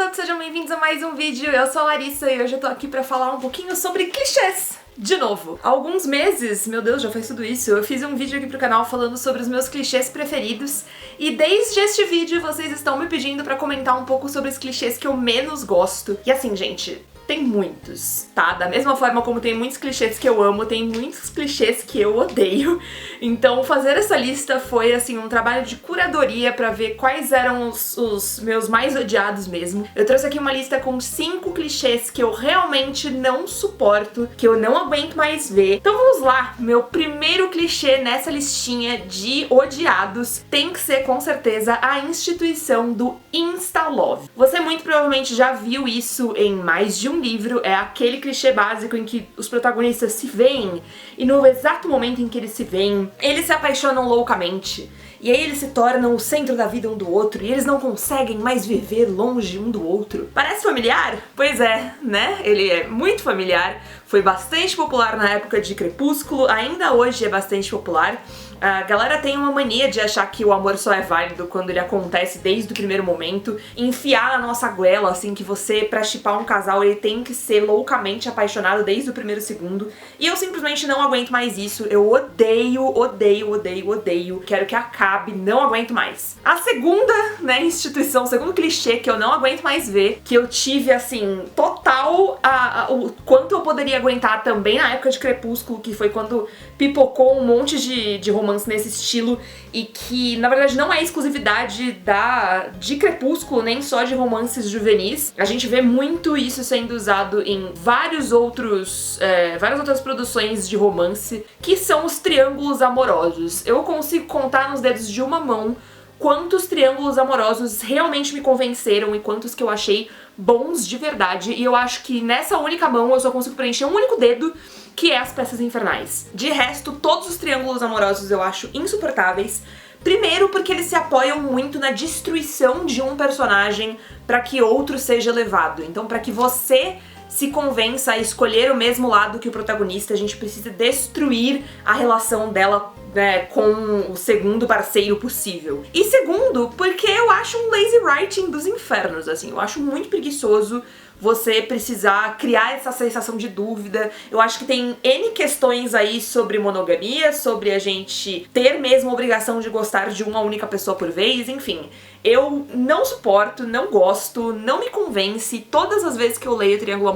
todos, sejam bem-vindos a mais um vídeo. Eu sou a Larissa e hoje eu tô aqui pra falar um pouquinho sobre clichês. De novo, há alguns meses, meu Deus, já faz tudo isso, eu fiz um vídeo aqui pro canal falando sobre os meus clichês preferidos e desde este vídeo vocês estão me pedindo pra comentar um pouco sobre os clichês que eu menos gosto. E assim, gente, tem muitos, tá? Da mesma forma como tem muitos clichês que eu amo, tem muitos clichês que eu odeio. Então fazer essa lista foi, assim, um trabalho de curadoria pra ver quais eram os meus mais odiados mesmo. Eu trouxe aqui uma lista com 5 clichês que eu realmente não suporto, que eu não aguento mais ver. Então vamos lá, meu primeiro clichê nessa listinha de odiados tem que ser, com certeza, a instituição do Insta-Love. Você muito provavelmente já viu isso em mais de um livro, é aquele clichê básico em que os protagonistas se veem e no exato momento em que eles se veem, eles se apaixonam loucamente. E aí eles se tornam o centro da vida um do outro e eles não conseguem mais viver longe um do outro. Parece familiar? Pois é, né? Ele é muito familiar, foi bastante popular na época de Crepúsculo, ainda hoje é bastante popular. A galera tem uma mania de achar que o amor só é válido quando ele acontece desde o primeiro momento, enfiar na nossa goela, assim, que você, pra shippar um casal, ele tem que ser loucamente apaixonado desde o primeiro segundo. E eu simplesmente não aguento mais isso, eu odeio, odeio, odeio, odeio, quero que acabe, não aguento mais. A segunda, né, instituição, o segundo clichê que eu não aguento mais ver, que eu tive, assim, total o quanto eu poderia aguentar também na época de Crepúsculo, que foi quando pipocou um monte de romance nesse estilo e que, na verdade, não é exclusividade de Crepúsculo, nem só de romances juvenis. A gente vê muito isso sendo usado em várias outras produções de romance, que são os triângulos amorosos. Eu consigo contar nos dedos de uma mão quantos triângulos amorosos realmente me convenceram e quantos que eu achei bons de verdade, e eu acho que nessa única mão eu só consigo preencher um único dedo, que é as Peças Infernais. De resto, todos os triângulos amorosos eu acho insuportáveis. Primeiro porque eles se apoiam muito na destruição de um personagem para que outro seja levado. Então, para que você se convença a escolher o mesmo lado que o protagonista, a gente precisa destruir a relação dela, né, com o segundo parceiro possível. E segundo, porque eu acho um lazy writing dos infernos, assim, eu acho muito preguiçoso você precisar criar essa sensação de dúvida. Eu acho que tem N questões aí sobre monogamia, sobre a gente ter mesmo a obrigação de gostar de uma única pessoa por vez, enfim. Eu não suporto, não gosto, não me convence. Todas as vezes que eu leio Triângulo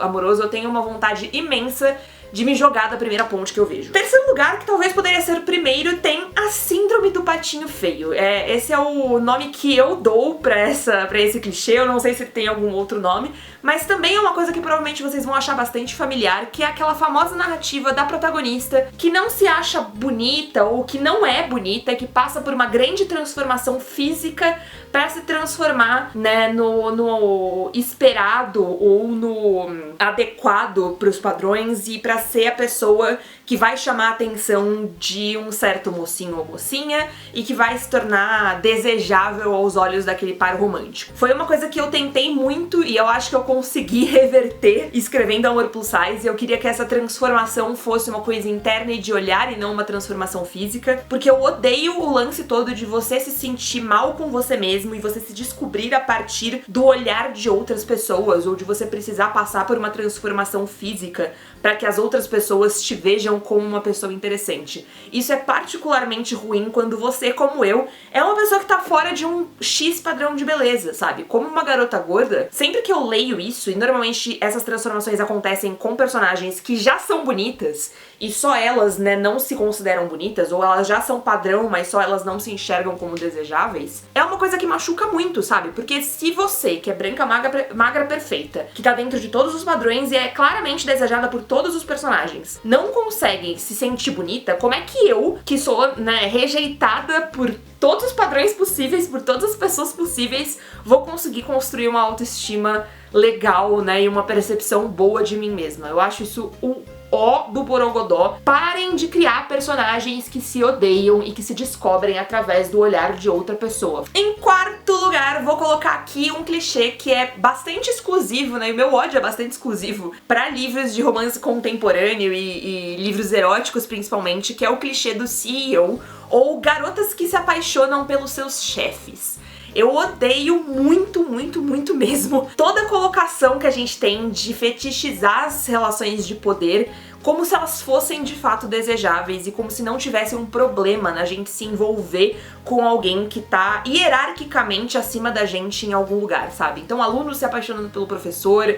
Amoroso eu tenho uma vontade imensa de me jogar da primeira ponte que eu vejo. Terceiro lugar, que talvez poderia ser o primeiro, tem a Síndrome do Patinho Feio. Esse é o nome que eu dou pra esse clichê, eu não sei se tem algum outro nome, mas também é uma coisa que provavelmente vocês vão achar bastante familiar, que é aquela famosa narrativa da protagonista que não se acha bonita ou que não é bonita, que passa por uma grande transformação física pra se transformar, né, no esperado ou no adequado pros padrões e pra ser a pessoa que vai chamar a atenção de um certo mocinho ou mocinha e que vai se tornar desejável aos olhos daquele par romântico. Foi uma coisa que eu tentei muito e eu acho que eu consegui reverter escrevendo Amor Plus Size. Eu queria que essa transformação fosse uma coisa interna e de olhar e não uma transformação física, porque eu odeio o lance todo de você se sentir mal com você mesmo e você se descobrir a partir do olhar de outras pessoas ou de você precisar passar por uma transformação física para que as outras pessoas te vejam como uma pessoa interessante. Isso é particularmente ruim quando você, como eu, é uma pessoa que tá fora de um X padrão de beleza, sabe? Como uma garota gorda, sempre que eu leio isso, e normalmente essas transformações acontecem com personagens que já são bonitas, e só elas, né, não se consideram bonitas, ou elas já são padrão, mas só elas não se enxergam como desejáveis, é uma coisa que machuca muito, sabe? Porque se você, que é branca, magra perfeita, que tá dentro de todos os padrões e é claramente desejada por todos os personagens, não consegue se sentir bonita, como é que eu, que sou, né, rejeitada por todos os padrões possíveis, por todas as pessoas possíveis, vou conseguir construir uma autoestima legal, né, e uma percepção boa de mim mesma? Eu acho isso um ó do borogodó. Parem de criar personagens que se odeiam e que se descobrem através do olhar de outra pessoa. Em quarto lugar, vou colocar aqui um clichê que é bastante exclusivo, né, e o meu ódio é bastante exclusivo pra livros de romance contemporâneo e livros eróticos principalmente, que é o clichê do CEO ou garotas que se apaixonam pelos seus chefes. Eu odeio muito, muito, muito mesmo toda a colocação que a gente tem de fetichizar as relações de poder como se elas fossem de fato desejáveis e como se não tivesse um problema na gente se envolver com alguém que tá hierarquicamente acima da gente em algum lugar, sabe? Então, alunos se apaixonando pelo professor,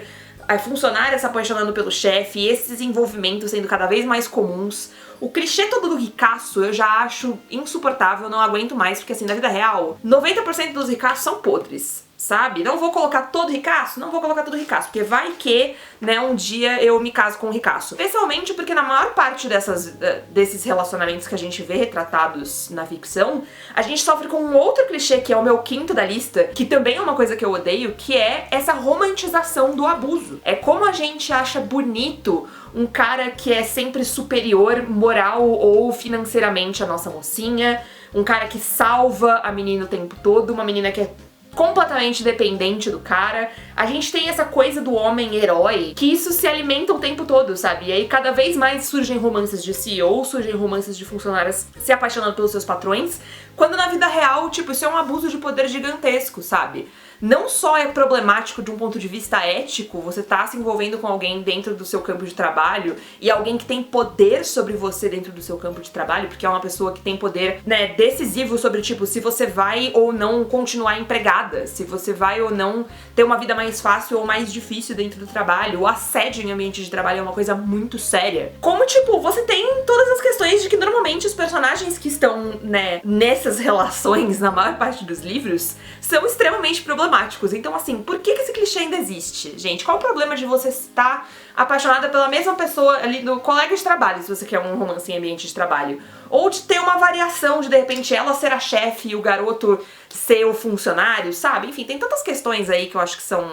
funcionários se apaixonando pelo chefe, esses envolvimentos sendo cada vez mais comuns. O clichê todo do ricaço eu já acho insuportável, não aguento mais, porque assim, na vida real, 90% dos ricaços são podres, sabe? Não vou colocar todo ricaço? Não vou colocar todo ricaço, porque vai que, né, um dia eu me caso com um ricaço. Especialmente porque na maior parte desses relacionamentos que a gente vê retratados na ficção, a gente sofre com um outro clichê, que é o meu quinto da lista, que também é uma coisa que eu odeio, que é essa romantização do abuso. É como a gente acha bonito um cara que é sempre superior moral ou financeiramente à nossa mocinha, um cara que salva a menina o tempo todo, uma menina que é completamente dependente do cara. A gente tem essa coisa do homem herói, que isso se alimenta o tempo todo, sabe? E aí cada vez mais surgem romances de CEO, surgem romances de funcionárias se apaixonando pelos seus patrões, quando na vida real, tipo, isso é um abuso de poder gigantesco, sabe? Não só é problemático de um ponto de vista ético, você tá se envolvendo com alguém dentro do seu campo de trabalho e alguém que tem poder sobre você dentro do seu campo de trabalho, porque é uma pessoa que tem poder, né, decisivo sobre, tipo, se você vai ou não continuar empregada, se você vai ou não ter uma vida mais fácil ou mais difícil dentro do trabalho. O assédio em ambiente de trabalho é uma coisa muito séria. Como, tipo, você tem todas as questões de que normalmente os personagens que estão, né, nessas relações, na maior parte dos livros, são extremamente problemáticos. Então, assim, por que esse clichê ainda existe, gente? Qual o problema de você estar apaixonada pela mesma pessoa ali do colega de trabalho, se você quer um romance em ambiente de trabalho? Ou de ter uma variação de repente, ela ser a chefe e o garoto ser o funcionário, sabe? Enfim, tem tantas questões aí que eu acho que são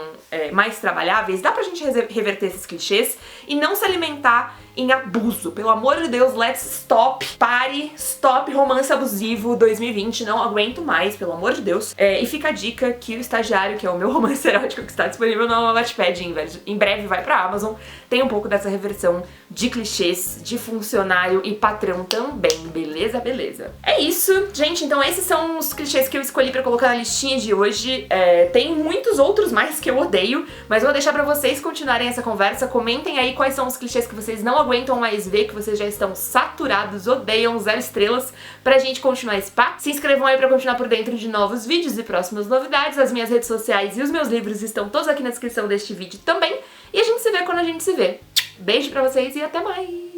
mais trabalháveis. Dá pra gente reverter esses clichês e não se alimentar em abuso. Pelo amor de Deus, let's stop. Pare, stop romance abusivo 2020. Não aguento mais, pelo amor de Deus. E fica a dica que o Estagiário, que é o meu romance erótico que está disponível no Wattpad, em breve vai pra Amazon, tem um pouco dessa reversão de clichês de funcionário e patrão também, beleza? Beleza. É isso, gente. Então esses são os clichês que eu escolhi pra colocar na listinha de hoje. Tem muitos outros mais que eu odeio, mas eu vou deixar pra vocês continuarem essa conversa. Comentem aí quais são os clichês que vocês não aguentam mais ver, que vocês já estão saturados, odeiam, 0 estrelas, pra gente continuar esse papo. Se inscrevam aí pra continuar por dentro de novos vídeos e próximas novidades. As minhas redes sociais e os meus livros estão todos aqui na descrição deste vídeo também. E a gente se vê quando a gente se vê. Beijo pra vocês e até mais!